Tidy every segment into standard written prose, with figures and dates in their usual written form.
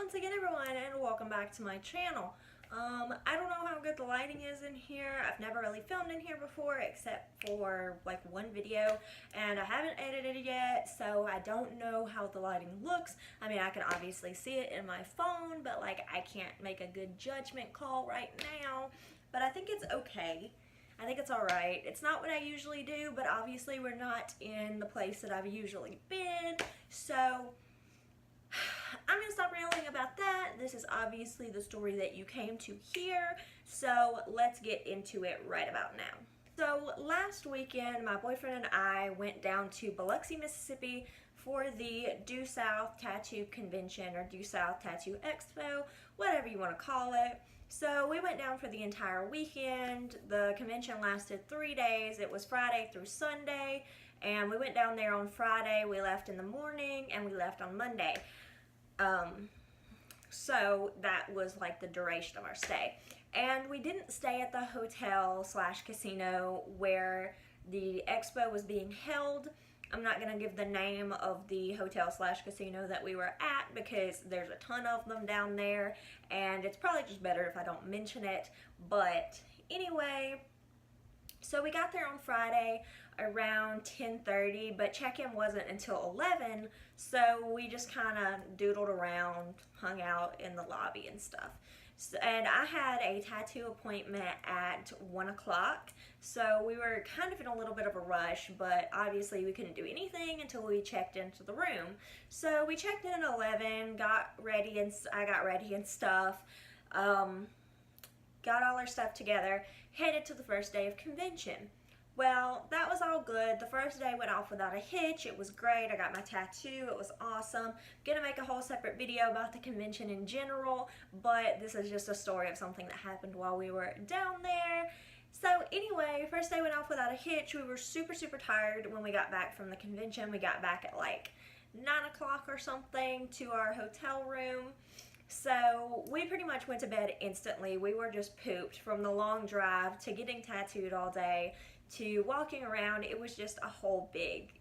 once again, everyone, and welcome back to my channel. I don't know how good the lighting is in here. I've never really filmed in here before except for like one video, and I haven't edited it yet, so I don't know how the lighting looks. I mean, I can obviously see it in my phone, but like I can't make a good judgment call right now, but I think it's okay. I think it's alright. It's not what I usually do, but obviously we're not in the place that I've usually been, so I'm going to stop rambling about that. This is obviously the story that you came to hear, so let's get into it right about now. So last weekend, my boyfriend and I went down to Biloxi, Mississippi for the Due South Tattoo Convention, or Due South Tattoo Expo, whatever you want to call it. So we went down for the entire weekend. The convention lasted 3 days. It was Friday through Sunday, and we went down there on Friday. We left in the morning, and we left on Monday. So that was like the duration of our stay. And we didn't stay at the hotel slash casino where the expo was being held. I'm not going to give the name of the hotel slash casino that we were at because there's a ton of them down there, and it's probably just better if I don't mention it. But anyway, so we got there on Friday around 10:30, but check-in wasn't until 11, so we just kind of doodled around, hung out in the lobby and stuff. So, and I had a tattoo appointment at 1 o'clock, so we were kind of in a little bit of a rush, but obviously we couldn't do anything until we checked into the room. So we checked in at 11, got ready, and I got ready and stuff, got all our stuff together, headed to the first day of convention. Well, that was all good. The first day went off without a hitch. It was great. I got my tattoo. It was awesome. Gonna make a whole separate video about the convention in general, but this is just a story of something that happened while we were down there. So anyway, first day went off without a hitch. We were super tired when we got back from the convention. We got back at like 9 o'clock or something to our hotel room. So we pretty much went to bed instantly. We were just pooped from the long drive to getting tattooed all day to walking around. It was just a whole big,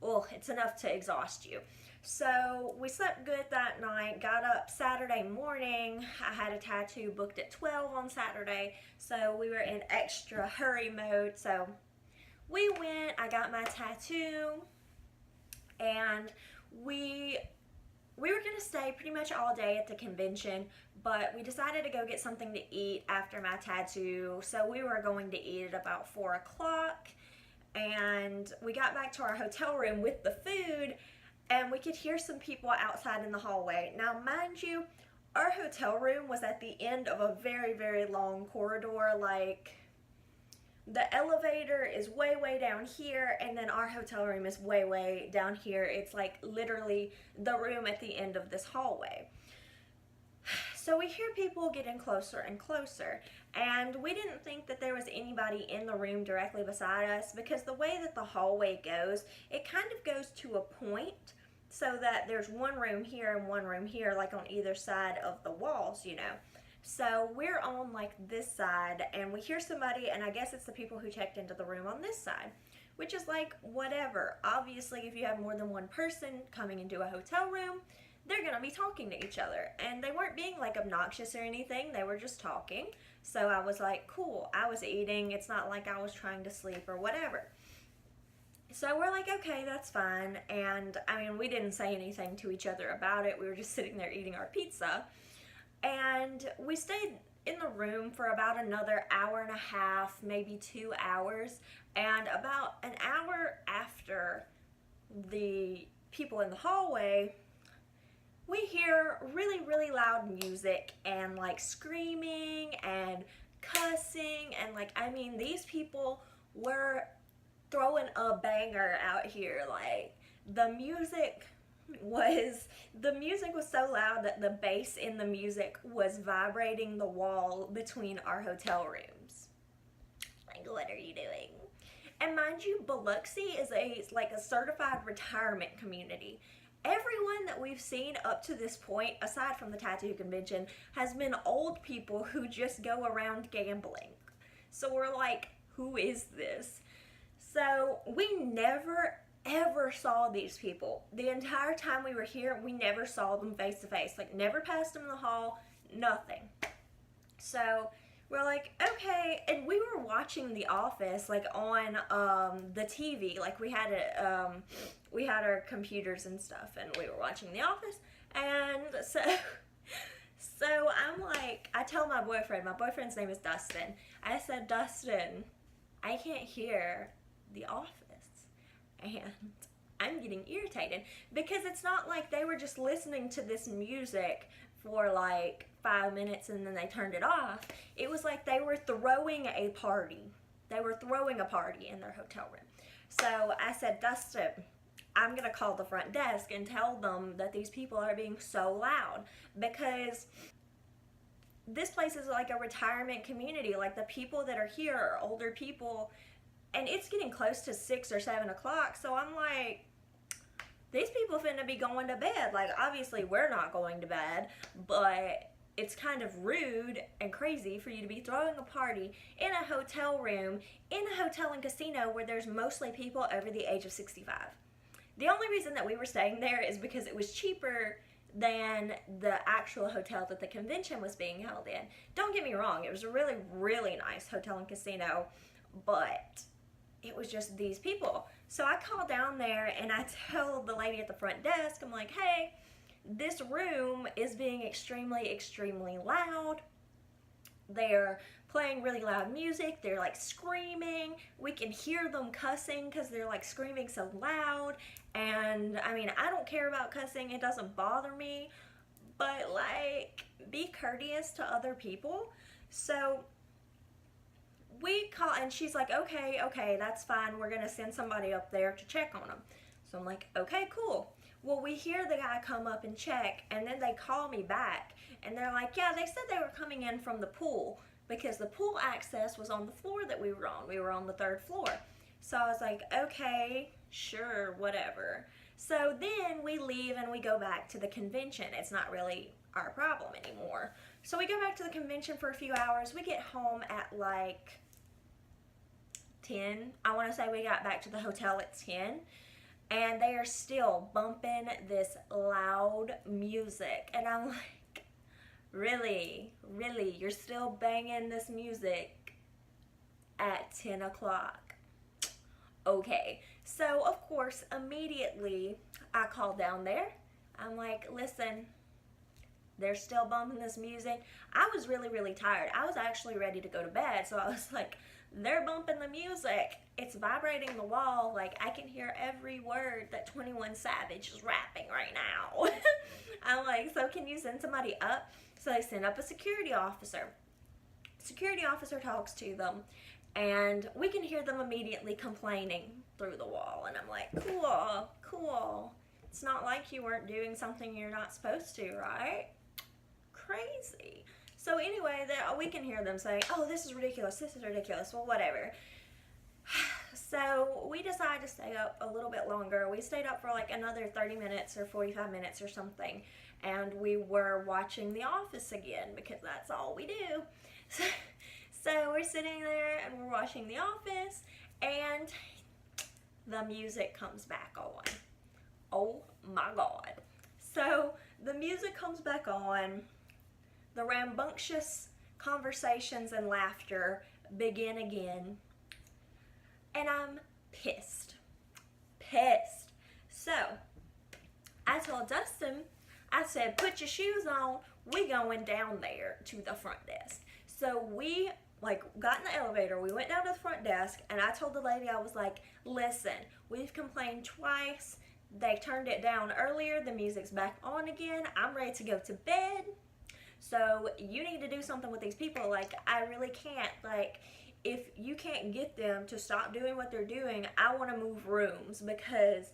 well, it's enough to exhaust you. So we slept good that night, got up Saturday morning. I had a tattoo booked at 12 on Saturday, so we were in extra hurry mode. So we went, I got my tattoo, and we were going to stay pretty much all day at the convention, but we decided to go get something to eat after my tattoo, so we were going to eat at about 4 o'clock, and we got back to our hotel room with the food, and we could hear some people outside in the hallway. Now, mind you, our hotel room was at the end of a very long corridor. Like, the elevator is way down here, and then our hotel room is way down here. It's like literally the room at the end of this hallway. So we hear people getting closer and closer, and we didn't think that there was anybody in the room directly beside us, because the way that the hallway goes, it kind of goes to a point so that there's one room here and one room here, like on either side of the walls, So we're on like this side, and we hear somebody, and I guess it's the people who checked into the room on this side, which is like whatever. Obviously, if you have more than one person coming into a hotel room, they're gonna be talking to each other, and they weren't being like obnoxious or anything. They were just talking. So I was like, cool. I was eating. It's not like I was trying to sleep or whatever. So we're like, okay, that's fine. And I mean, we didn't say anything to each other about it. We were just sitting there eating our pizza. And we stayed in the room for about another hour and a half, maybe 2 hours. And about an hour after the people in the hallway, we hear really loud music and like screaming and cussing. And like, I mean, these people were throwing a banger out here. Like, the music was so loud that the bass in the music was vibrating the wall between our hotel rooms. Like, what are you doing? And mind you, Biloxi is like a certified retirement community. Everyone that we've seen up to this point, aside from the tattoo convention, has been old people who just go around gambling. So we're like, who is this? So we never ever saw these people. The entire time we were here, we never saw them face to face. Like, never passed them in the hall, nothing. So we're like, okay, and we were watching The Office like on the TV. Like we had our computers and stuff, and we were watching The Office, and so I'm like, I tell my boyfriend's name is Dustin. I said, Dustin, I can't hear The Office, and I'm getting irritated because it's not like they were just listening to this music for like 5 minutes and then they turned it off. It was like they were throwing a party. They were throwing a party in their hotel room. So I said, Dustin, I'm going to call the front desk and tell them that these people are being so loud, because this place is like a retirement community. Like, the people that are here are older people, and it's getting close to 6 or 7 o'clock. So I'm like, these people finna be going to bed. Like, obviously we're not going to bed, but it's kind of rude and crazy for you to be throwing a party in a hotel room, in a hotel and casino where there's mostly people over the age of 65. The only reason that we were staying there is because it was cheaper than the actual hotel that the convention was being held in. Don't get me wrong, it was a really, really nice hotel and casino, but it was just these people. So I call down there and I tell the lady at the front desk, I'm like, hey, this room is being extremely, extremely loud. They're playing really loud music. They're like screaming. We can hear them cussing because they're like screaming so loud. And I mean, I don't care about cussing. It doesn't bother me. But like, be courteous to other people. So we call, and she's like, okay, that's fine. We're going to send somebody up there to check on them. So I'm like, okay, cool. Well, we hear the guy come up and check, and then they call me back, and they're like, yeah, they said they were coming in from the pool, because the pool access was on the floor that we were on. We were on the 3rd floor. So I was like, okay, sure, whatever. So then we leave and we go back to the convention. It's not really our problem anymore. So we go back to the convention for a few hours. We get home at like 10. I want to say we got back to the hotel at 10. And they are still bumping this loud music. And I'm like, really? You're still banging this music at 10 o'clock? Okay. So, of course, immediately I call down there. I'm like, listen, they're still bumping this music. I was really, really tired. I was actually ready to go to bed. So I was like, they're bumping the music. It's vibrating the wall. Like, I can hear every word that 21 Savage is rapping right now. I'm like, so can you send somebody up? So they send up a security officer. Security officer talks to them, and we can hear them immediately complaining through the wall. And I'm like, cool. It's not like you weren't doing something you're not supposed to, right? Crazy. So anyway, we can hear them say, oh, this is ridiculous. Well, whatever. So we decided to stay up a little bit longer. We stayed up for like another 30 minutes or 45 minutes or something. And we were watching The Office again, because that's all we do. So we're sitting there and we're watching The Office, and the music comes back on. Oh my God. So the music comes back on. The rambunctious conversations and laughter begin again. And I'm pissed. So I told Dustin, I said, put your shoes on. We going down there to the front desk. So we got in the elevator. We went down to the front desk, and I told the lady, I was like, listen, we've complained twice. They turned it down earlier. The music's back on again. I'm ready to go to bed. So you need to do something with these people. Like, I really can't. Like, if you can't get them to stop doing what they're doing, I want to move rooms, because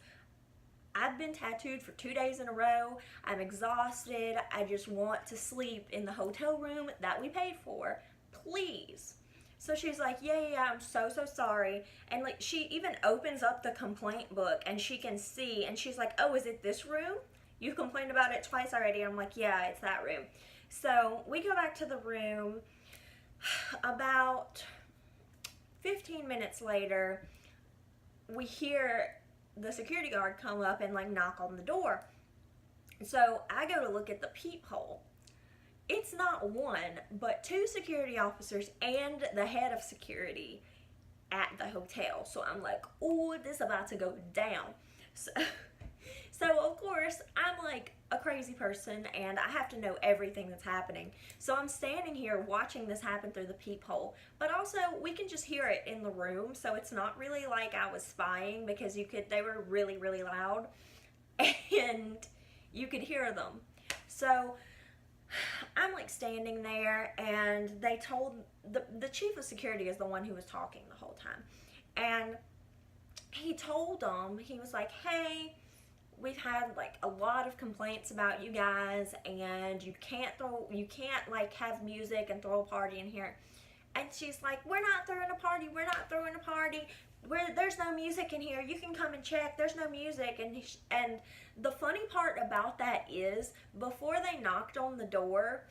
I've been tattooed for 2 days in a row. I'm exhausted. I just want to sleep in the hotel room that we paid for. Please. So she's like, yeah, I'm so sorry. And like, she even opens up the complaint book and she can see, and she's like, oh, is it this room? You've complained about it twice already. I'm like, yeah, it's that room. So we go back to the room. About 15 minutes later, we hear the security guard come up and like knock on the door. So I go to look at the peephole. It's not one, but two security officers and the head of security at the hotel. So I'm like, oh, this is about to go down. So of course, I'm like a crazy person and I have to know everything that's happening. So I'm standing here watching this happen through the peephole, but also we can just hear it in the room. So it's not really like I was spying, because they were really, really loud and you could hear them. So I'm like standing there, and they told, the chief of security is the one who was talking the whole time. And he told them, he was like, hey, we've had like a lot of complaints about you guys, and you can't like have music and throw a party in here. And she's like, we're not throwing a party, there's no music in here, you can come and check, there's no music. And the funny part about that is, before they knocked on the door,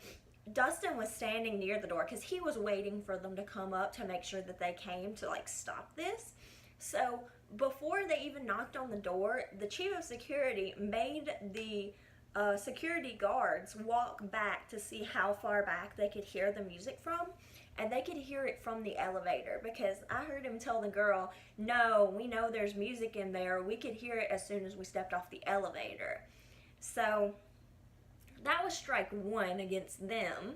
Dustin was standing near the door because he was waiting for them to come up to make sure that they came to like stop this. So before they even knocked on the door, the chief of security made the security guards walk back to see how far back they could hear the music from. And they could hear it from the elevator, because I heard him tell the girl, no, we know there's music in there. We could hear it as soon as we stepped off the elevator. So that was strike one against them.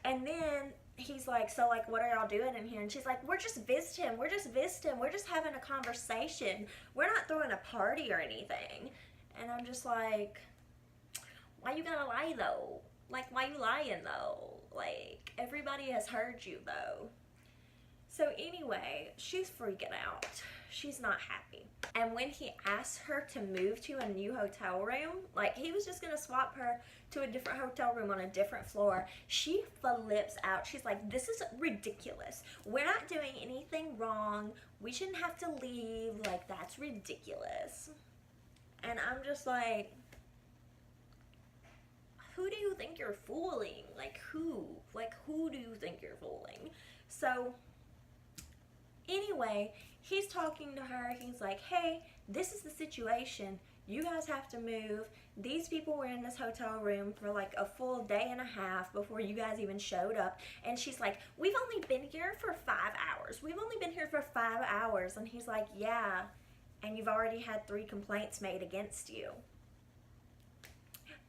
And then he's like, so like, what are y'all doing in here? And she's like, we're just visiting. We're just having a conversation. We're not throwing a party or anything. And I'm just like, why you gotta lie though? Like, why you lying though? Like, everybody has heard you though. So anyway, she's freaking out. She's not happy. And when he asked her to move to a new hotel room, like he was just gonna swap her to a different hotel room on a different floor, she flips out. She's like, this is ridiculous. We're not doing anything wrong. We shouldn't have to leave. Like, that's ridiculous. And I'm just like, who do you think you're fooling? Like, who? Like, who do you think you're fooling? So anyway, he's talking to her. He's like, hey, this is the situation. You guys have to move. These people were in this hotel room for like a full day and a half before you guys even showed up. And she's like, we've only been here for 5 hours. We've only been here for 5 hours. And he's like, yeah, and you've already had 3 complaints made against you.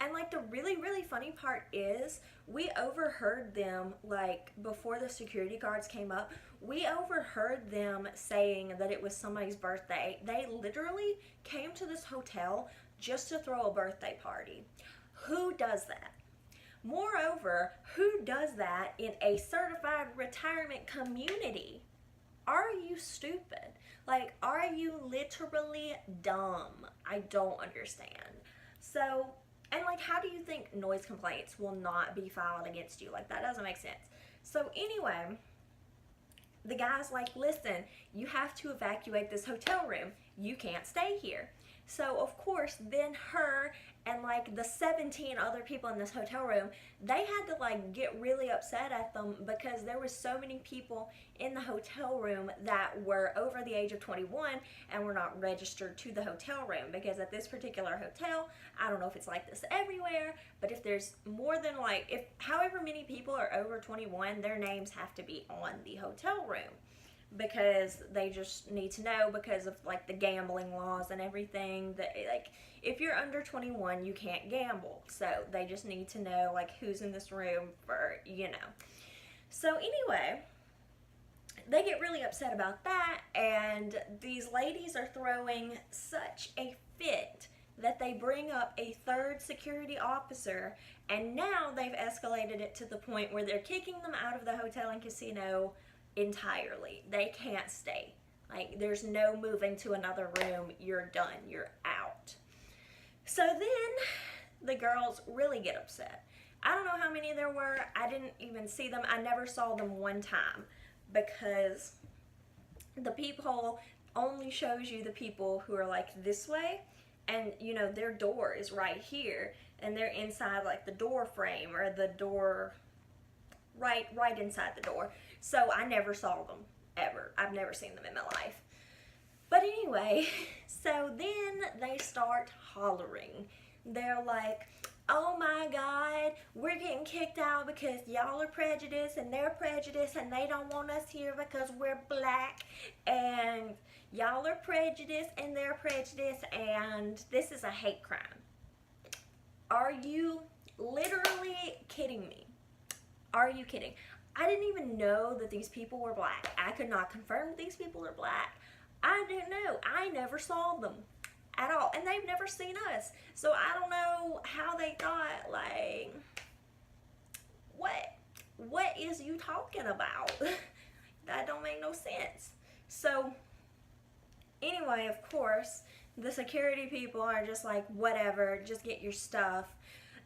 And like the really, really funny part is, we overheard them, like before the security guards came up, we overheard them saying that it was somebody's birthday. They literally came to this hotel just to throw a birthday party. Who does that? Moreover, who does that in a certified retirement community? Are you stupid? Like, are you literally dumb? I don't understand. So, and like, how do you think noise complaints will not be filed against you? Like, that doesn't make sense. So anyway, the guy's like, listen, you have to evacuate this hotel room. You can't stay here. So of course, then her and like the 17 other people in this hotel room, they had to like get really upset at them, because there was so many people in the hotel room that were over the age of 21 and were not registered to the hotel room. Because at this particular hotel, I don't know if it's like this everywhere, but if there's more than like, if however many people are over 21, their names have to be on the hotel room, because they just need to know, because of like the gambling laws and everything, that like if you're under 21 you can't gamble, so they just need to know like who's in this room for, you know. So anyway, they get really upset about that, and these ladies are throwing such a fit that they bring up a third security officer, and now they've escalated it to the point where they're kicking them out of the hotel and casino entirely. They can't stay. Like, there's no moving to another room. You're done. You're out. So then the girls really get upset. I don't know how many there were. I didn't even see them. I never saw them one time, because the peephole only shows you the people who are like this way, and you know their door is right here, and they're inside like the door frame, or the door right inside the door. So I never saw them ever. I've never seen them in my life. But anyway, so then they start hollering. They're like, oh my God, we're getting kicked out because y'all are prejudiced and they're prejudiced and they don't want us here because we're black, and y'all are prejudiced and they're prejudiced, and this is a hate crime. Are you literally kidding me? Are you kidding? I didn't even know that these people were black. I could not confirm these people are black. I didn't know. I never saw them at all, and they've never seen us. So I don't know how they thought, like, what is you talking about? That don't make no sense. So anyway, of course, the security people are just like, whatever, just get your stuff.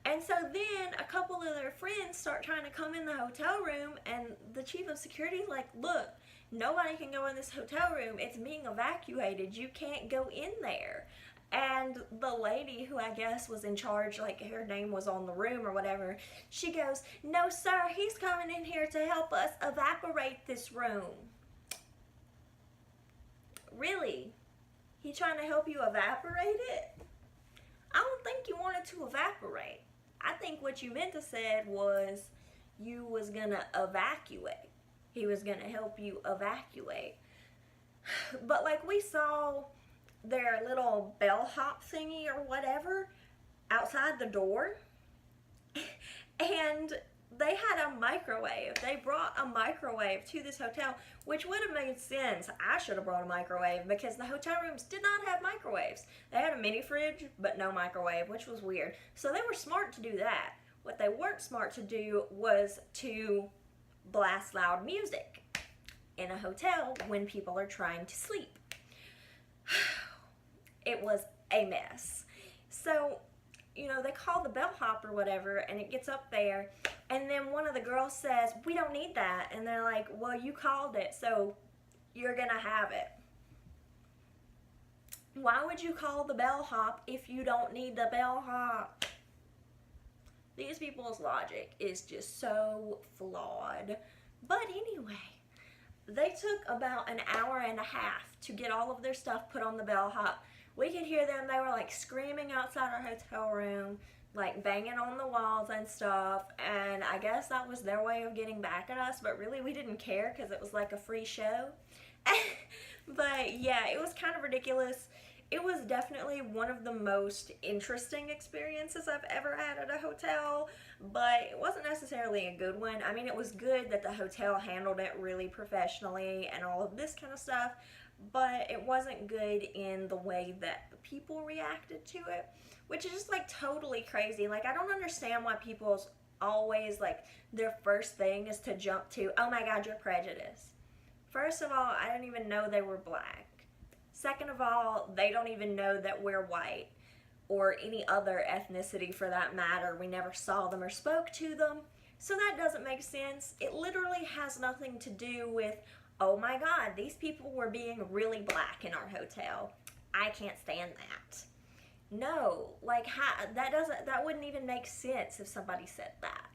And so then a couple of their friends start trying to come in the hotel room, and the chief of security is like, look, nobody can go in this hotel room. It's being evacuated. You can't go in there. And the lady who I guess was in charge, like her name was on the room or whatever, she goes, no sir, he's coming in here to help us evaporate this room. Really? He trying to help you evaporate it? I don't think you wanted to evaporate. I think what you meant to said was you was gonna evacuate. He was gonna help you evacuate. But like, we saw their little bellhop thingy or whatever outside the door, and they had a microwave. They brought a microwave to this hotel, which would have made sense. I should have brought a microwave because the hotel rooms did not have microwaves. They had a mini fridge, but no microwave, which was weird. So they were smart to do that. What they weren't smart to do was to blast loud music in a hotel when people are trying to sleep. It was a mess. So, you know, they call the bellhop or whatever, and it gets up there, and then one of the girls says, we don't need that. And they're like, well, you called it, so you're gonna have it. Why would you call the bellhop if you don't need the bellhop? These people's logic is just so flawed. But anyway, they took about an hour and a half to get all of their stuff put on the bellhop. We could hear them. They were like screaming outside our hotel room, like banging on the walls and stuff. And I guess that was their way of getting back at us, but really we didn't care because it was like a free show. But yeah, it was kind of ridiculous. It was definitely one of the most interesting experiences I've ever had at a hotel, but it wasn't necessarily a good one. I mean, it was good that the hotel handled it really professionally and all of this kind of stuff, but it wasn't good in the way that the people reacted to it, which is just like totally crazy. Like, I don't understand why people's always like their first thing is to jump to, oh my God, you're prejudiced. First of all, I didn't even know they were black. Second of all, they don't even know that we're white or any other ethnicity for that matter. We never saw them or spoke to them. So that doesn't make sense. It literally has nothing to do with, oh my God, these people were being really black in our hotel. I can't stand that. No, like that wouldn't even make sense if somebody said that.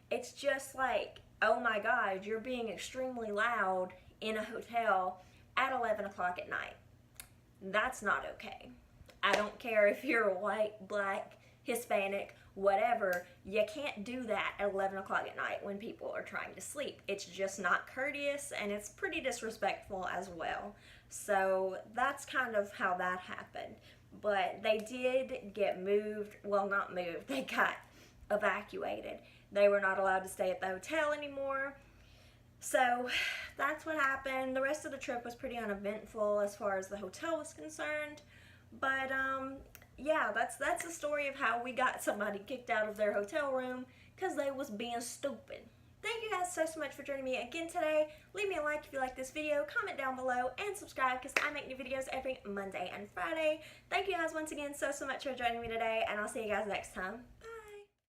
It's just like, oh my God, you're being extremely loud in a hotel at 11 o'clock at night. That's not okay. I don't care if you're white, black, Hispanic, whatever. You can't do that at 11 o'clock at night when people are trying to sleep. It's just not courteous, and it's pretty disrespectful as well. So that's kind of how that happened. But they did get moved. Well, not moved. They got evacuated. They were not allowed to stay at the hotel anymore. So that's what happened. The rest of the trip was pretty uneventful as far as the hotel was concerned. But yeah, that's the story of how we got somebody kicked out of their hotel room because they was being stupid. Thank you guys so much for joining me again today. Leave me a like if you like this video, comment down below, and subscribe because I make new videos every Monday and Friday. Thank you guys once again so much for joining me today, and I'll see you guys next time. Bye!